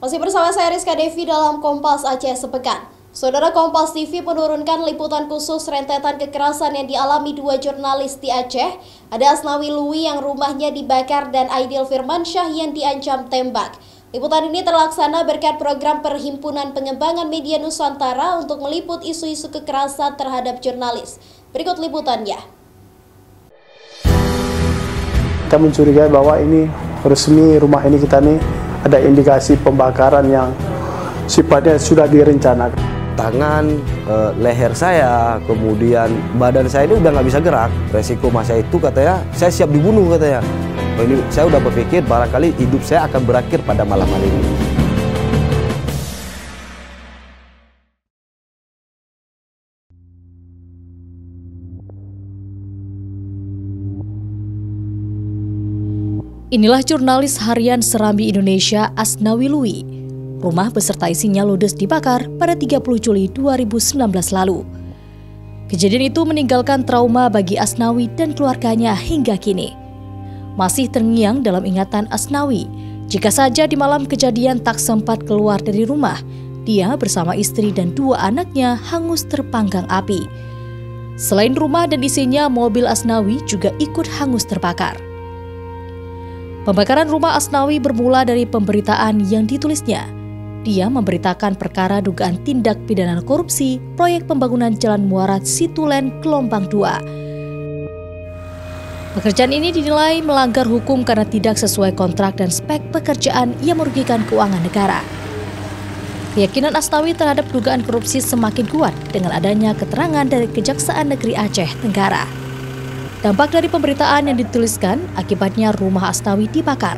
Masih bersama saya Rizka Devi dalam Kompas Aceh Sepekan. Saudara, Kompas TV menurunkan liputan khusus rentetan kekerasan yang dialami dua jurnalis di Aceh. Ada Asnawi Lui yang rumahnya dibakar dan Aidil Firmansyah yang diancam tembak. Liputan ini terlaksana berkat program Perhimpunan Pengembangan Media Nusantara untuk meliput isu-isu kekerasan terhadap jurnalis. Berikut liputannya. Kita mencurigai bahwa ini resmi rumah ini kita nih ada indikasi pembakaran yang sifatnya sudah direncanakan. Tangan, leher saya, kemudian badan saya ini udah nggak bisa gerak. Resiko masa itu katanya saya siap dibunuh katanya. Ini saya udah berpikir barangkali hidup saya akan berakhir pada malam hari ini. Inilah jurnalis harian Serambi Indonesia Asnawi Lui. Rumah beserta isinya ludes dibakar pada 30 Juli 2019 lalu. Kejadian itu meninggalkan trauma bagi Asnawi dan keluarganya hingga kini. Masih terngiang dalam ingatan Asnawi, jika saja di malam kejadian tak sempat keluar dari rumah, dia bersama istri dan dua anaknya hangus terpanggang api. Selain rumah dan isinya, mobil Asnawi juga ikut hangus terbakar. Pembakaran rumah Asnawi bermula dari pemberitaan yang ditulisnya. Dia memberitakan perkara dugaan tindak pidana korupsi proyek pembangunan Jalan Muara Situlen Gelombang 2. Pekerjaan ini dinilai melanggar hukum karena tidak sesuai kontrak dan spek pekerjaan yang merugikan keuangan negara. Keyakinan Asnawi terhadap dugaan korupsi semakin kuat dengan adanya keterangan dari Kejaksaan Negeri Aceh Tenggara. Dampak dari pemberitaan yang dituliskan, akibatnya rumah Asnawi dibakar.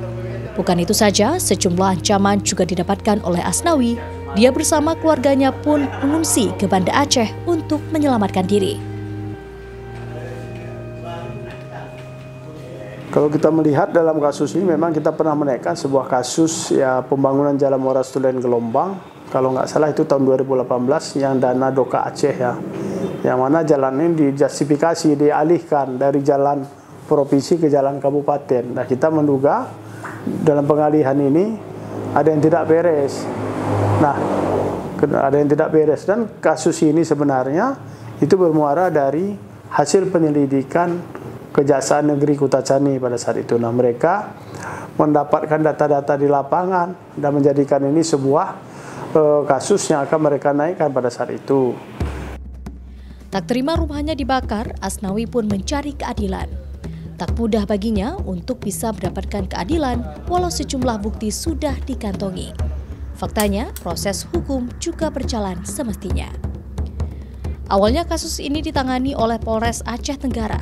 Bukan itu saja, sejumlah ancaman juga didapatkan oleh Asnawi. Dia bersama keluarganya pun mengungsi ke Banda Aceh untuk menyelamatkan diri. Kalau kita melihat dalam kasus ini, memang kita pernah menaikkan sebuah kasus ya pembangunan Jalan Muara Situlen Gelombang. Kalau nggak salah itu tahun 2018 yang dana Doka Aceh ya. Yang mana jalan ini dijustifikasi, dialihkan dari jalan provinsi ke jalan kabupaten. Nah, kita menduga dalam pengalihan ini ada yang tidak beres. Nah, ada yang tidak beres dan kasus ini sebenarnya itu bermuara dari hasil penyelidikan Kejaksaan Negeri Kutacani pada saat itu. Nah, mereka mendapatkan data-data di lapangan dan menjadikan ini sebuah kasus yang akan mereka naikkan pada saat itu. Tak terima rumahnya dibakar, Asnawi pun mencari keadilan. Tak mudah baginya untuk bisa mendapatkan keadilan walau sejumlah bukti sudah dikantongi. Faktanya, proses hukum juga berjalan semestinya. Awalnya kasus ini ditangani oleh Polres Aceh Tenggara.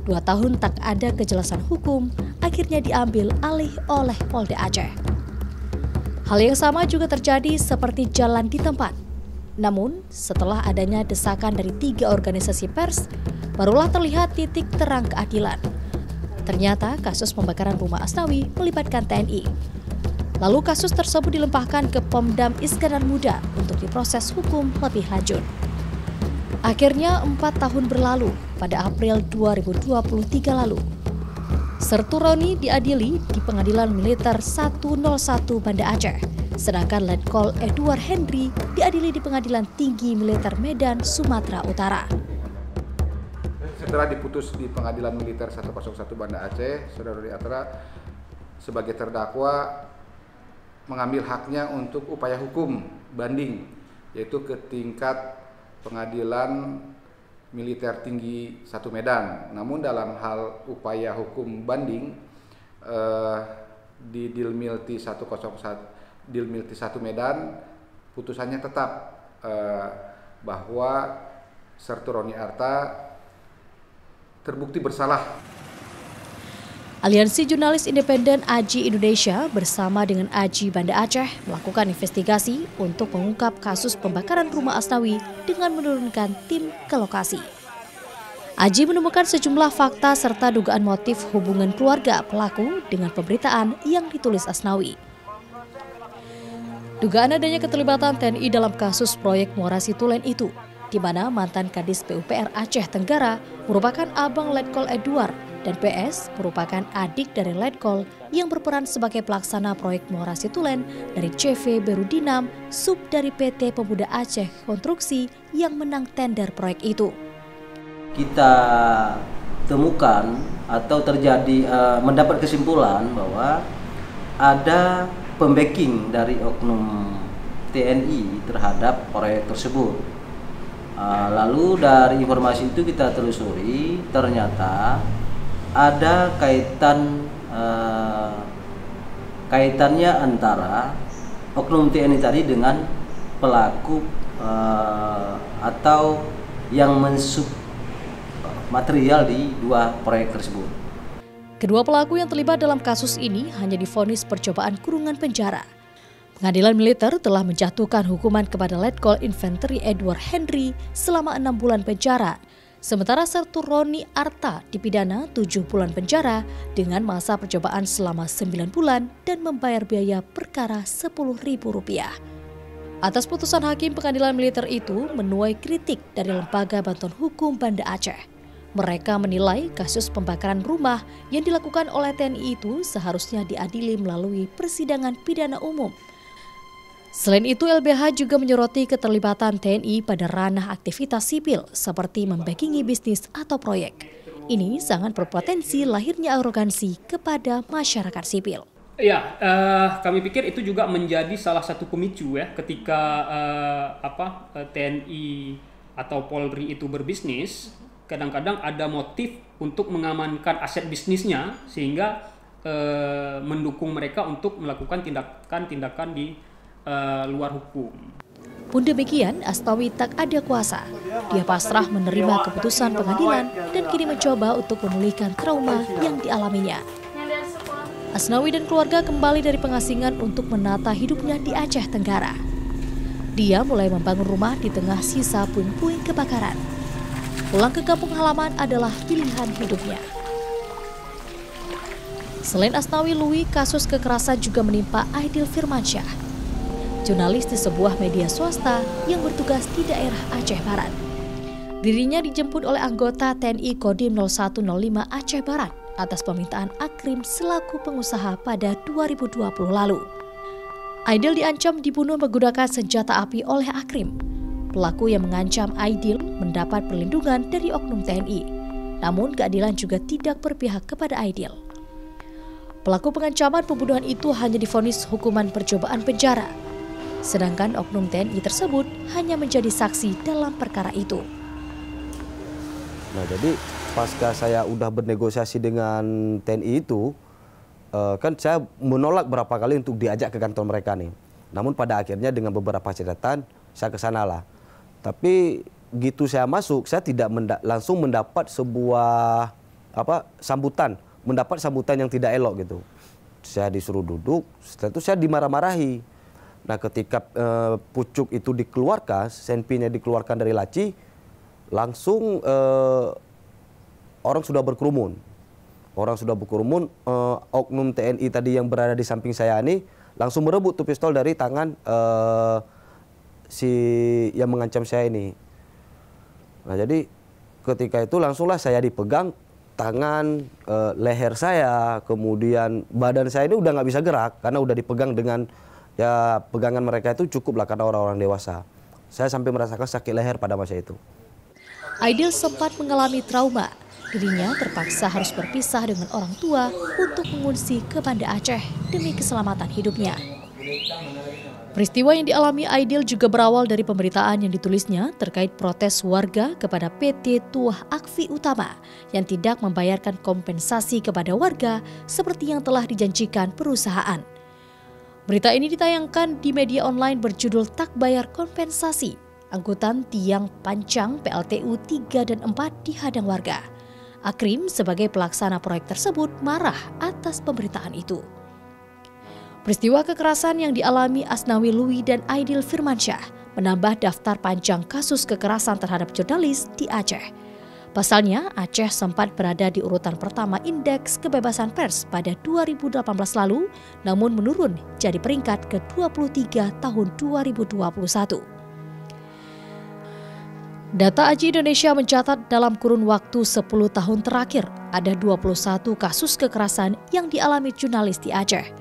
2 tahun tak ada kejelasan hukum, akhirnya diambil alih oleh Polda Aceh. Hal yang sama juga terjadi seperti jalan di tempat. Namun, setelah adanya desakan dari 3 organisasi pers, barulah terlihat titik terang keadilan. Ternyata kasus pembakaran rumah Asnawi melibatkan TNI. Lalu kasus tersebut dilempahkan ke Pomdam Iskandar Muda untuk diproses hukum lebih lanjut. Akhirnya 4 tahun berlalu pada April 2023 lalu. Sertu Roni diadili di Pengadilan Militer 101 Banda Aceh, sedangkan Letkol Edward Henry diadili di Pengadilan Tinggi Militer Medan, Sumatera Utara. Setelah diputus di Pengadilan Militer 101 Banda Aceh, Saudara Roni Atra sebagai terdakwa mengambil haknya untuk upaya hukum banding, yaitu ke tingkat Pengadilan Militer Tinggi 1 Medan. Namun dalam hal upaya hukum banding di Dilmilti 101 Dilmilti 1 Medan, putusannya tetap bahwa Sertu Roni Arta terbukti bersalah. Aliansi Jurnalis Independen AJI Indonesia bersama dengan AJI Banda Aceh melakukan investigasi untuk mengungkap kasus pembakaran rumah Asnawi dengan menurunkan tim ke lokasi. AJI menemukan sejumlah fakta serta dugaan motif hubungan keluarga pelaku dengan pemberitaan yang ditulis Asnawi. Dugaan adanya keterlibatan TNI dalam kasus proyek Muara Situlen itu, di mana mantan Kadis PUPR Aceh Tenggara merupakan abang Letkol Edward dan PS merupakan adik dari Letkol yang berperan sebagai pelaksana proyek Muara Situlen dari CV Berudinam, sub dari PT Pemuda Aceh Konstruksi yang menang tender proyek itu. Kita temukan atau terjadi mendapat kesimpulan bahwa ada pembacking dari oknum TNI terhadap proyek tersebut. Lalu dari informasi itu kita telusuri, ternyata ada kaitannya antara oknum TNI tadi dengan pelaku atau yang mensub material di dua proyek tersebut. Kedua pelaku yang terlibat dalam kasus ini hanya divonis percobaan kurungan penjara. Pengadilan militer telah menjatuhkan hukuman kepada Letkol Infanteri Edward Henry selama 6 bulan penjara. Sementara Sertu Roni Arta dipidana 7 bulan penjara dengan masa percobaan selama 9 bulan dan membayar biaya perkara Rp10.000. Atas putusan hakim pengadilan militer itu menuai kritik dari Lembaga Bantuan Hukum Banda Aceh. Mereka menilai kasus pembakaran rumah yang dilakukan oleh TNI itu seharusnya diadili melalui persidangan pidana umum. Selain itu, LBH juga menyoroti keterlibatan TNI pada ranah aktivitas sipil seperti membackingi bisnis atau proyek. Ini sangat berpotensi lahirnya arogansi kepada masyarakat sipil. Ya, kami pikir itu juga menjadi salah satu pemicu ya ketika TNI atau Polri itu berbisnis, kadang-kadang ada motif untuk mengamankan aset bisnisnya sehingga mendukung mereka untuk melakukan tindakan-tindakan di luar hukum. Pun demikian, Asnawi tak ada kuasa. Dia pasrah menerima keputusan pengadilan dan kini mencoba untuk memulihkan trauma yang dialaminya. Asnawi dan keluarga kembali dari pengasingan untuk menata hidupnya di Aceh Tenggara. Dia mulai membangun rumah di tengah sisa puing-puing kebakaran. Pulang ke kampung halaman adalah pilihan hidupnya. Selain Asnawi Lui, kasus kekerasan juga menimpa Aidil Firmansyah, jurnalis di sebuah media swasta yang bertugas di daerah Aceh Barat. Dirinya dijemput oleh anggota TNI Kodim 0105 Aceh Barat atas permintaan Akrim selaku pengusaha pada 2020 lalu. Aidil diancam dibunuh menggunakan senjata api oleh Akrim. Pelaku yang mengancam Aidil mendapat perlindungan dari oknum TNI. Namun keadilan juga tidak berpihak kepada Aidil. Pelaku pengancaman pembunuhan itu hanya divonis hukuman percobaan penjara. Sedangkan oknum TNI tersebut hanya menjadi saksi dalam perkara itu. Nah, jadi pasca saya udah bernegosiasi dengan TNI itu, kan saya menolak berapa kali untuk diajak ke kantor mereka nih. Namun pada akhirnya dengan beberapa catatan saya ke sana lah. Tapi gitu saya masuk, saya tidak langsung mendapat sebuah sambutan yang tidak elok gitu. Saya disuruh duduk, setelah itu saya dimarah-marahi. Nah, ketika pucuk itu dikeluarkan, senpinya dikeluarkan dari laci, langsung orang sudah berkerumun. Oknum TNI tadi yang berada di samping saya ini langsung merebut tuh pistol dari tangan si yang mengancam saya ini. Nah, jadi ketika itu langsunglah saya dipegang tangan, leher saya, kemudian badan saya ini udah nggak bisa gerak karena udah dipegang dengan ya pegangan mereka itu cukup lah karena orang-orang dewasa. Saya sampai merasakan sakit leher pada masa itu. Aidil sempat mengalami trauma. Dirinya terpaksa harus berpisah dengan orang tua untuk mengungsi ke Banda Aceh demi keselamatan hidupnya. Peristiwa yang dialami Aidil juga berawal dari pemberitaan yang ditulisnya terkait protes warga kepada PT Tuah Akfi Utama yang tidak membayarkan kompensasi kepada warga seperti yang telah dijanjikan perusahaan. Berita ini ditayangkan di media online berjudul Tak Bayar Kompensasi. Angkutan tiang pancang PLTU 3 dan 4 dihadang warga. Akrim sebagai pelaksana proyek tersebut marah atas pemberitaan itu. Peristiwa kekerasan yang dialami Asnawi Lui dan Aidil Firmansyah menambah daftar panjang kasus kekerasan terhadap jurnalis di Aceh. Pasalnya, Aceh sempat berada di urutan pertama Indeks Kebebasan Pers pada 2018 lalu, namun menurun jadi peringkat ke-23 tahun 2021. Data AJI Indonesia mencatat dalam kurun waktu 10 tahun terakhir ada 21 kasus kekerasan yang dialami jurnalis di Aceh.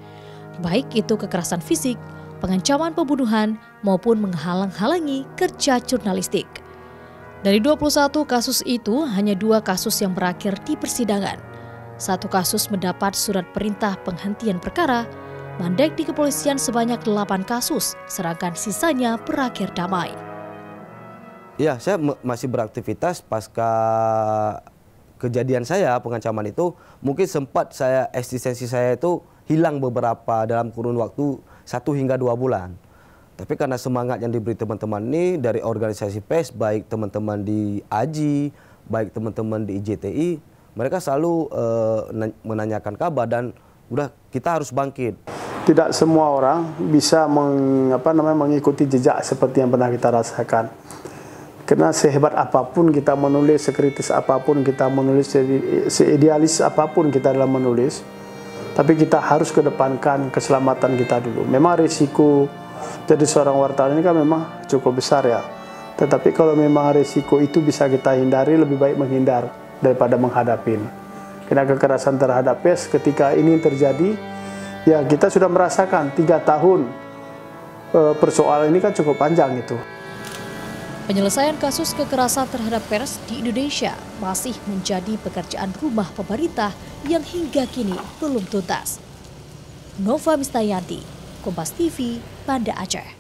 Baik itu kekerasan fisik, pengancaman pembunuhan, maupun menghalang-halangi kerja jurnalistik. Dari 21 kasus itu, hanya 2 kasus yang berakhir di persidangan. 1 kasus mendapat surat perintah penghentian perkara, mandek di kepolisian sebanyak 8 kasus, sedangkan sisanya berakhir damai. Ya, saya masih beraktivitas pasca kejadian saya, pengancaman itu. Mungkin sempat eksistensi saya itu hilang beberapa dalam kurun waktu 1 hingga 2 bulan. Tapi karena semangat yang diberi teman-teman ini dari organisasi pers, baik teman-teman di AJI, baik teman-teman di IJTI, mereka selalu menanyakan kabar dan udah kita harus bangkit. Tidak semua orang bisa mengikuti jejak seperti yang pernah kita rasakan. Karena sehebat apapun kita menulis, sekritis apapun kita menulis, seidealis apapun kita dalam menulis, tapi kita harus kedepankan keselamatan kita dulu. Memang risiko jadi seorang wartawan ini kan memang cukup besar ya. Tetapi kalau memang risiko itu bisa kita hindari, lebih baik menghindar daripada menghadapin. Karena kekerasan terhadap pers ketika ini terjadi, ya kita sudah merasakan 3 tahun persoalan ini kan cukup panjang itu. Penyelesaian kasus kekerasan terhadap pers di Indonesia masih menjadi pekerjaan rumah pemerintah yang hingga kini belum tuntas. Nova Mistayanti, Kompas TV, Banda Aceh.